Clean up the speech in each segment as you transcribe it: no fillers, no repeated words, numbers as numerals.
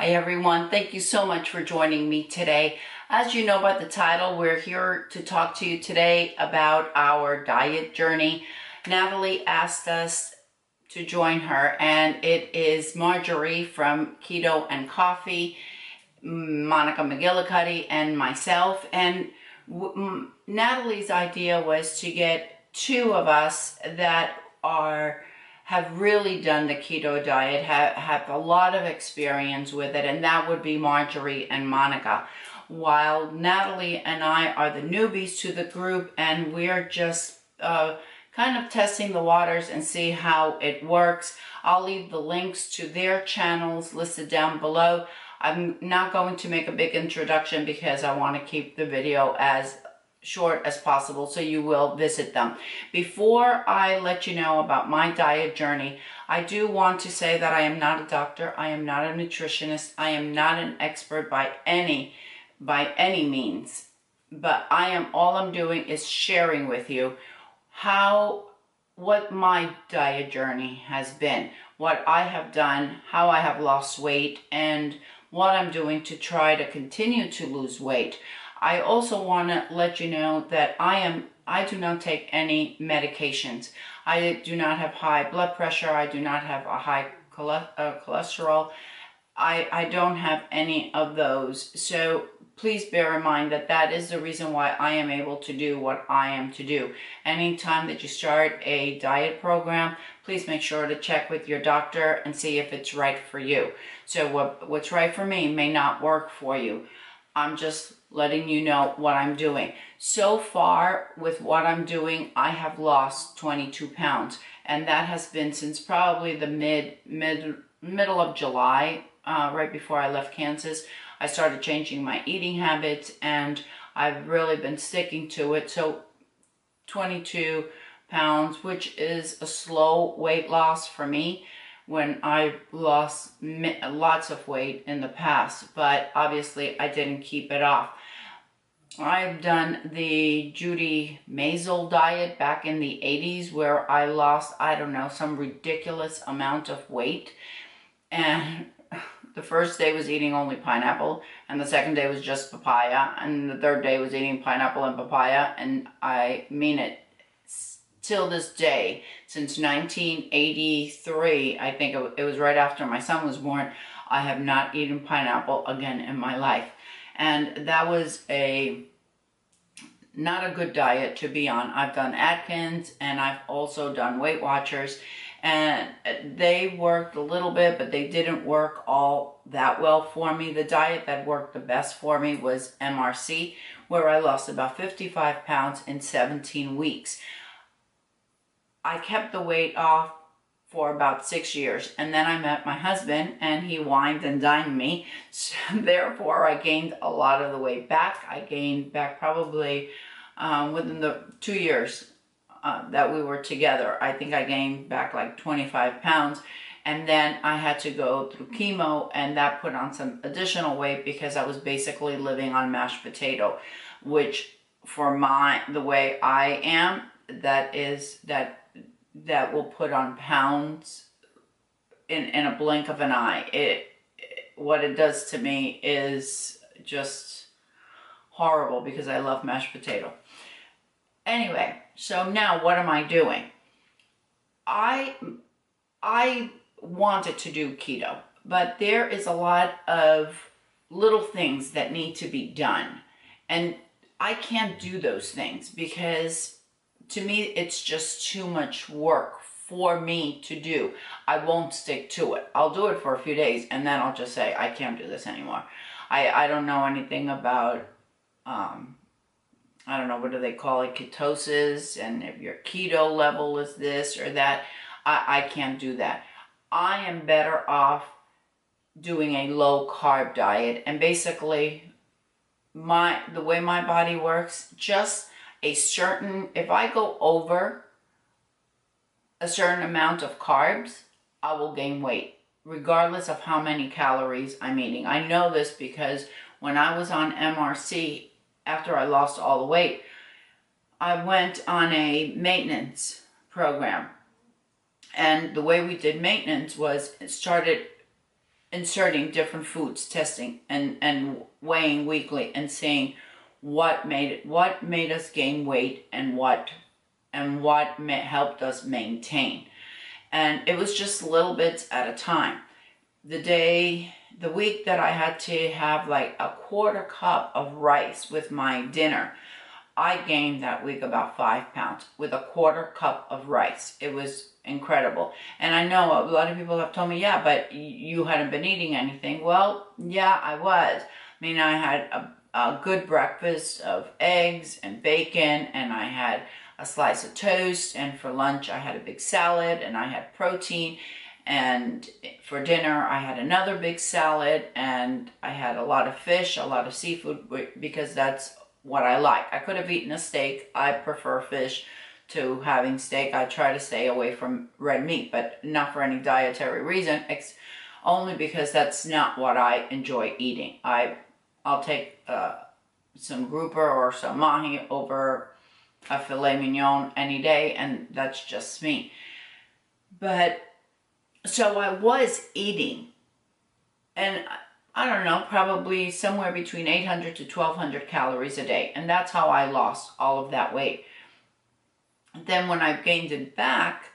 Hi everyone, thank you so much for joining me today. As you know by the title, we're here to talk to you today about our diet journey. Nathalie asked us to join her, and it is Marjorie from Keto and Coffee, Monika McGillicuddy, and myself. And Nathalie's idea was to get two of us that have really done the keto diet, have a lot of experience with it, and that would be Marjorie and Monika. While Nathalie and I are the newbies to the group, and we're just kind of testing the waters and see how it works. I'll leave the links to their channels listed down below. I'm not going to make a big introduction because I want to keep the video as short as possible, so you will visit them. Before I let you know about my diet journey, I do want to say that I am not a doctor, I am not a nutritionist, I am not an expert by any means, but all I'm doing is sharing with you what my diet journey has been, what I have done, how I have lost weight, and what I'm doing to try to continue to lose weight. I also want to let you know that I do not take any medications. I do not have high blood pressure. I do not have a high cholesterol. I don't have any of those. So please bear in mind that that is the reason why I am able to do what I am to do. Anytime that you start a diet program, please make sure to check with your doctor and see if it's right for you. So what's right for me may not work for you. I'm just letting you know what I'm doing. So far with what I'm doing, I have lost 22 pounds, and that has been since probably the middle of July, right before I left Kansas. I started changing my eating habits, and I've really been sticking to it. So 22 pounds, which is a slow weight loss for me, when I lost lots of weight in the past, but obviously I didn't keep it off. I've done the Judy Maisel diet back in the 80s, where I lost, I don't know, some ridiculous amount of weight. And the first day was eating only pineapple, and the second day was just papaya, and the third day was eating pineapple and papaya, and I mean it. Till this day, since 1983, I think it was right after my son was born, I have not eaten pineapple again in my life. And that was not a good diet to be on. I've done Atkins, and I've also done Weight Watchers, and they worked a little bit, but they didn't work all that well for me. The diet that worked the best for me was MRC, where I lost about 55 pounds in 17 weeks. I kept the weight off for about 6 years, and then I met my husband, and he wined and dined me. So therefore, I gained a lot of the weight back. I gained back probably within the 2 years that we were together. I think I gained back like 25 pounds, and then I had to go through chemo, and that put on some additional weight because I was basically living on mashed potato, which for the way I am, that will put on pounds in a blink of an eye. What it does to me is just horrible because I love mashed potato. Anyway, so now what am I doing? I wanted to do keto, but there is a lot of little things that need to be done, and I can't do those things because to me, it's just too much work for me to do. I won't stick to it. I'll do it for a few days, and then I'll just say, I can't do this anymore. I don't know anything about, I don't know, what do they call it, ketosis, and if your keto level is this or that. I can't do that. I am better off doing a low-carb diet, and basically, the way my body works, just if I go over a certain amount of carbs, I will gain weight, regardless of how many calories I'm eating. I know this because when I was on MRC, after I lost all the weight, I went on a maintenance program. And the way we did maintenance was it started inserting different foods, testing and weighing weekly and seeing what made us gain weight and what helped us maintain. And it was just little bits at a time. The week that I had to have like a quarter cup of rice with my dinner, I gained that week about 5 pounds with a quarter cup of rice. It was incredible. And I know a lot of people have told me, yeah, but you hadn't been eating anything. Well, yeah, I was. I mean, I had a good breakfast of eggs and bacon, and I had a slice of toast, and for lunch I had a big salad, and I had protein, and for dinner I had another big salad, and I had a lot of fish, a lot of seafood, because that's what I like. I could have eaten a steak. I prefer fish to having steak. I try to stay away from red meat, but not for any dietary reason, only because that's not what I enjoy eating. I'll take some grouper or some mahi over a filet mignon any day, and that's just me. But so I was eating, and I don't know, probably somewhere between 800 to 1200 calories a day, and that's how I lost all of that weight. Then when I've gained it back,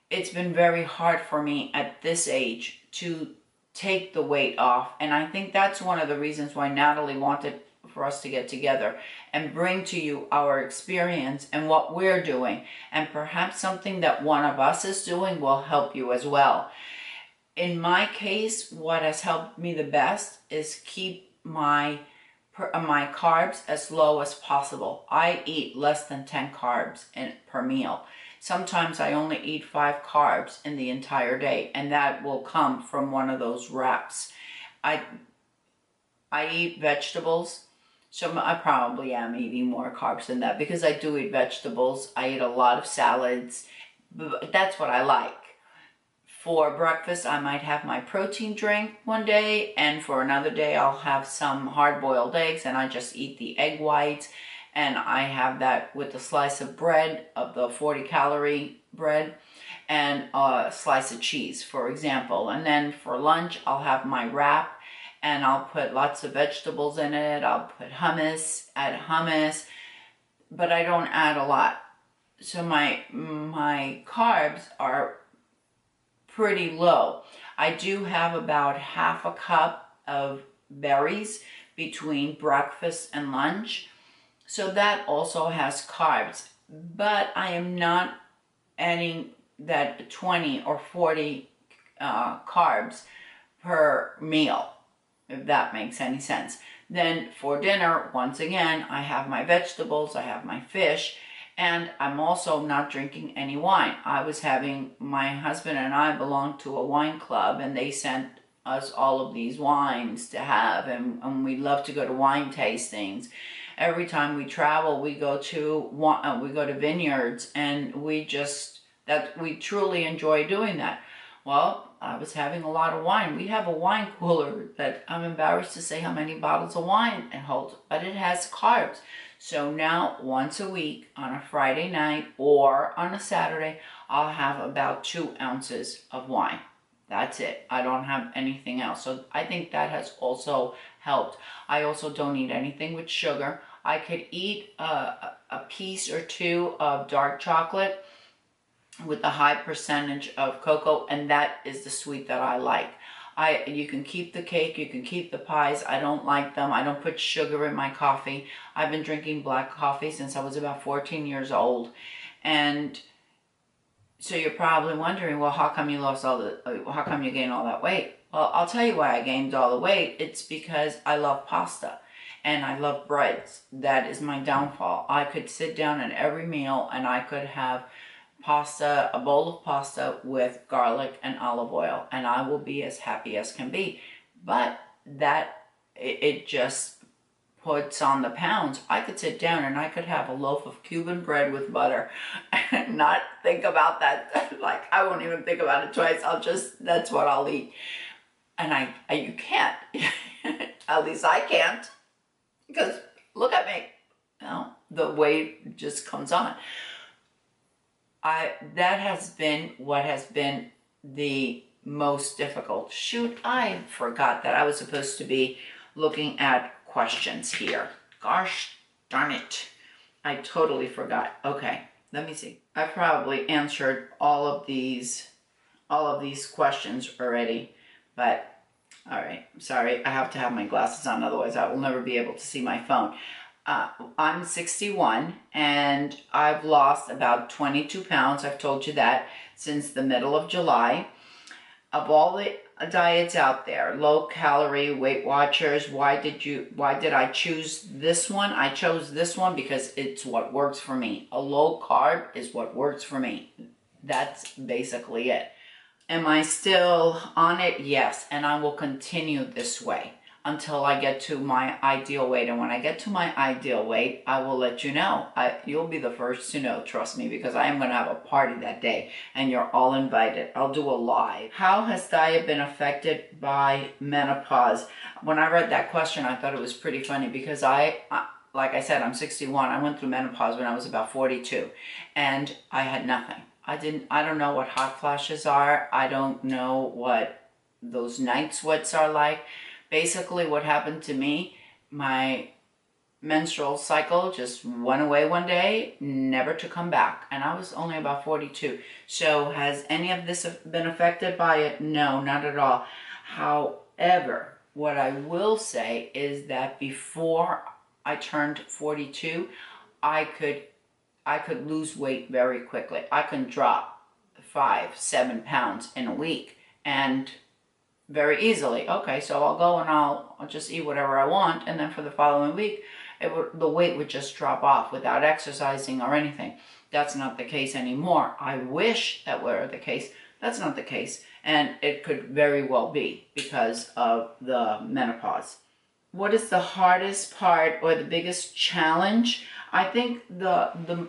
it's been very hard for me at this age to take the weight off, and I think that's one of the reasons why Nathalie wanted for us to get together and bring to you our experience and what we're doing, and perhaps something that one of us is doing will help you as well. In my case, what has helped me the best is keep my carbs as low as possible. I eat less than 10 carbs per meal. Sometimes I only eat 5 carbs in the entire day, and that will come from one of those wraps. I eat vegetables, so I probably am eating more carbs than that because I do eat vegetables. I eat a lot of salads, but that's what I like. For breakfast, I might have my protein drink one day, and for another day, I'll have some hard-boiled eggs, and I just eat the egg whites, and I have that with a slice of bread, of the 40-calorie bread, and a slice of cheese, for example. And then for lunch, I'll have my wrap, and I'll put lots of vegetables in it. I'll put add hummus, but I don't add a lot. So my carbs are pretty low. I do have about half a cup of berries between breakfast and lunch, so that also has carbs, but I am not adding that 20 or 40 carbs per meal, if that makes any sense. Then for dinner, once again, I have my vegetables, I have my fish, and I'm also not drinking any wine. My husband and I belong to a wine club, and they sent us all of these wines to have, and we love to go to wine tastings. Every time we travel, we go to vineyards, and we truly enjoy doing that. Well, I was having a lot of wine. We have a wine cooler that I'm embarrassed to say how many bottles of wine it holds, but it has carbs. So now, once a week, on a Friday night or on a Saturday, I'll have about 2 ounces of wine. That's it. I don't have anything else. So I think that has also helped. I also don't eat anything with sugar. I could eat a piece or 2 of dark chocolate with a high percentage of cocoa, and that is the sweet that I like. You can keep the cake, you can keep the pies. I don't like them. I don't put sugar in my coffee. I've been drinking black coffee since I was about 14 years old. And so you're probably wondering, well, how come you gained all that weight? Well, I'll tell you why I gained all the weight. It's because I love pasta and I love breads. That is my downfall. I could sit down at every meal and I could have a bowl of pasta with garlic and olive oil, and I will be as happy as can be. But it just puts on the pounds. I could sit down and I could have a loaf of Cuban bread with butter and not think about that. Like, I won't even think about it twice. That's what I'll eat. And you can't. At least I can't. Because look at me. The weight just comes on. That has been what has been the most difficult? Shoot, I forgot that I was supposed to be looking at questions here. Gosh darn it. I totally forgot. Okay, let me see. I probably answered all of these questions already, but all right, sorry, I have to have my glasses on, otherwise I will never be able to see my phone. I'm 61 and I've lost about 22 pounds, I've told you that, since the middle of July. Of all the diets out there, low calorie, Weight Watchers, why did I choose this one? I chose this one because it's what works for me. A low carb is what works for me. That's basically it. Am I still on it? Yes, and I will continue this way until I get to my ideal weight. And when I get to my ideal weight, I will let you know. You'll be the first to know, trust me, because I am going to have a party that day and you're all invited. I'll do a live. How has diet been affected by menopause? When I read that question, I thought it was pretty funny because like I said, I'm 61. I went through menopause when I was about 42 and I had nothing. I don't know what hot flashes are. I don't know what those night sweats are like. Basically, what happened to me, my menstrual cycle just went away one day, never to come back. And I was only about 42. So has any of this been affected by it? No, not at all. However, what I will say is that before I turned 42, I could lose weight very quickly. I can drop 5-7 pounds in a week and very easily. Okay, so I'll go and I'll just eat whatever I want, and then for the following week, the weight would just drop off without exercising or anything. That's not the case anymore. I wish that were the case. That's not the case, and it could very well be because of the menopause. What is the hardest part or the biggest challenge? I think the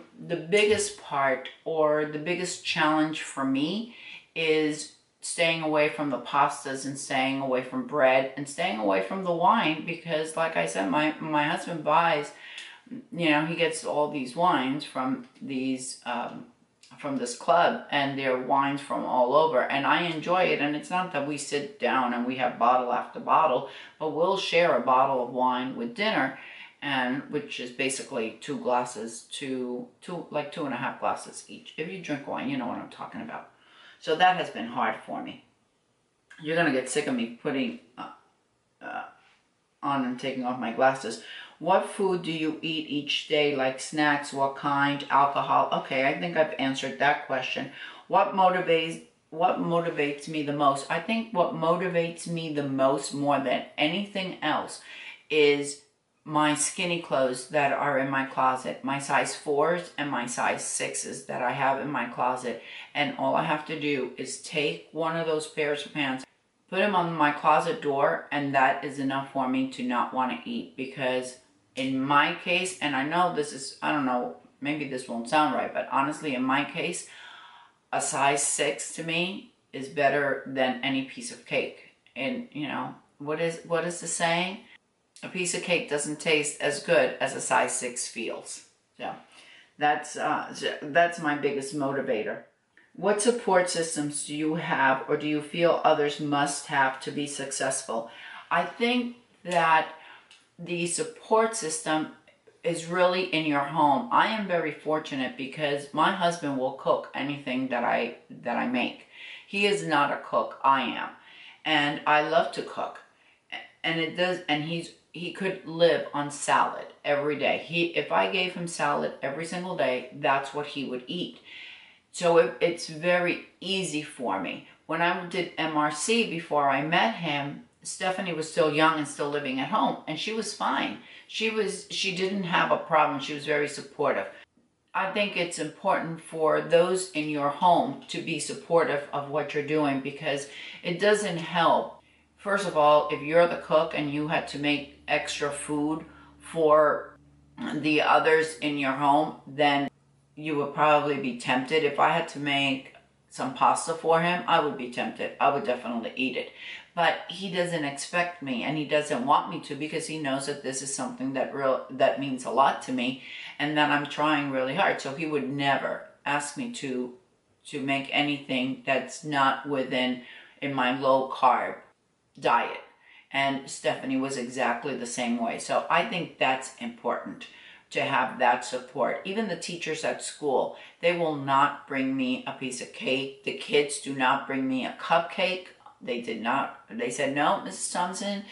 biggest part or the biggest challenge for me is staying away from the pastas and staying away from bread and staying away from the wine, because like I said, my husband buys, he gets all these wines from these from this club, and they're wines from all over, and I enjoy it. And it's not that we sit down and we have bottle after bottle, but we'll share a bottle of wine with dinner, and which is basically 2 glasses, like 2.5 glasses each. If you drink wine, you know what I'm talking about. So that has been hard for me. You're gonna get sick of me putting on and taking off my glasses. What food do you eat each day, like snacks? What kind? Alcohol? Okay, I think I've answered that question. What motivates me the most? I think what motivates me the most, more than anything else, is my skinny clothes that are in my closet, my size 4s and my size 6s that I have in my closet. And all I have to do is take one of those pairs of pants, put them on my closet door, and that is enough for me to not want to eat. Because in my case, and I know this is, I don't know, maybe this won't sound right, but honestly, in my case, a size 6 to me is better than any piece of cake. And what is the saying? A piece of cake doesn't taste as good as a size 6 feels. So that's my biggest motivator. What support systems do you have, or do you feel others must have to be successful? I think that the support system is really in your home. I am very fortunate because my husband will cook anything that I make. He is not a cook, I am. And I love to cook. And he could live on salad every day. If I gave him salad every single day, that's what he would eat. So it's very easy for me. When I did MRC before I met him, Stephanie was still young and still living at home, and she was fine. She didn't have a problem. She was very supportive. I think it's important for those in your home to be supportive of what you're doing, because it doesn't help. First of all, if you're the cook and you had to make extra food for the others in your home, then you would probably be tempted. If I had to make some pasta for him, I would be tempted. I would definitely eat it. But he doesn't expect me, and he doesn't want me to, because he knows that this is something that means a lot to me, and that I'm trying really hard. So he would never ask me to make anything that's not within in my low carb diet. And Stephanie was exactly the same way. So I think that's important to have that support. Even the teachers at school, they will not bring me a piece of cake. The kids do not bring me a cupcake. They did not. They said, no, Mrs. Thompson,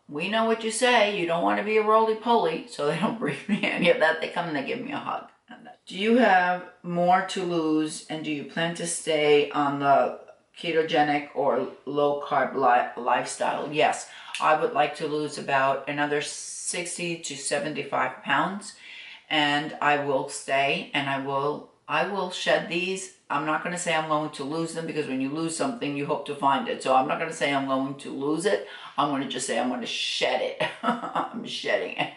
we know what you say. You don't want to be a roly-poly. So they don't bring me any of that. They come and they give me a hug. Do you have more to lose, and do you plan to stay on the ketogenic or low carb lifestyle? Yes, I would like to lose about another 60 to 75 pounds, and I will stay, and I will shed these. I'm not going to say I'm going to lose them, because when you lose something, you hope to find it. So I'm not going to say I'm going to lose it. I'm going to just say I'm going to shed it. I'm shedding it.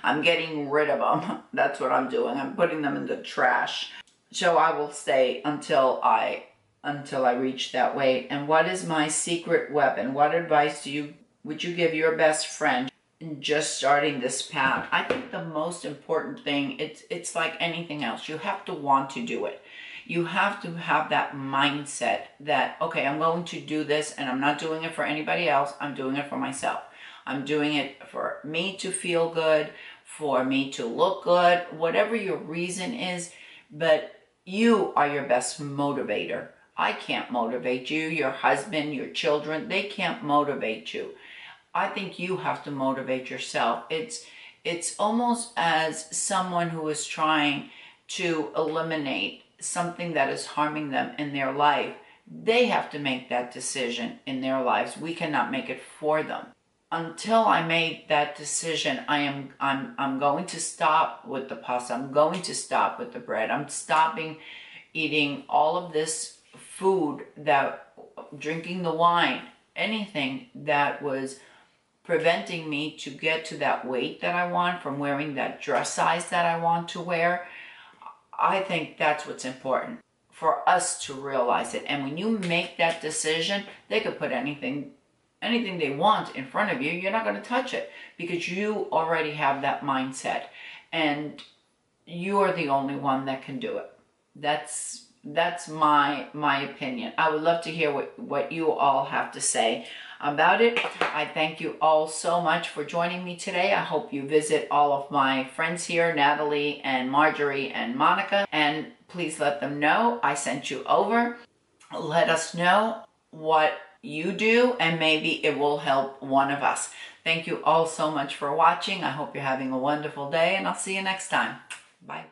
I'm getting rid of them. That's what I'm doing. I'm putting them in the trash. So I will stay until I reach that weight. And what is my secret weapon? What advice would you give your best friend in just starting this path? I think the most important thing, it's like anything else. You have to want to do it. You have to have that mindset that, okay, I'm going to do this, and I'm not doing it for anybody else. I'm doing it for myself. I'm doing it for me to feel good, for me to look good, whatever your reason is, but you are your best motivator. I can't motivate you, your husband, your children, they can't motivate you. I think you have to motivate yourself. It's almost as someone who is trying to eliminate something that is harming them in their life. They have to make that decision in their lives. We cannot make it for them. Until I made that decision, I'm going to stop with the pasta. I'm going to stop with the bread. I'm stopping eating all of this food, drinking the wine, anything that was preventing me to get to that weight that I want, from wearing that dress size that I want to wear. I think that's what's important, for us to realize it. And when you make that decision, they could put anything they want in front of you. You're not going to touch it, because you already have that mindset, and you are the only one that can do it. That's my opinion. I would love to hear what you all have to say about it. I thank you all so much for joining me today. I hope you visit all of my friends here, Nathalie and Marjorie and Monica, and please let them know I sent you over. Let us know what you do, and maybe it will help one of us. Thank you all so much for watching. I hope you're having a wonderful day, and I'll see you next time. Bye.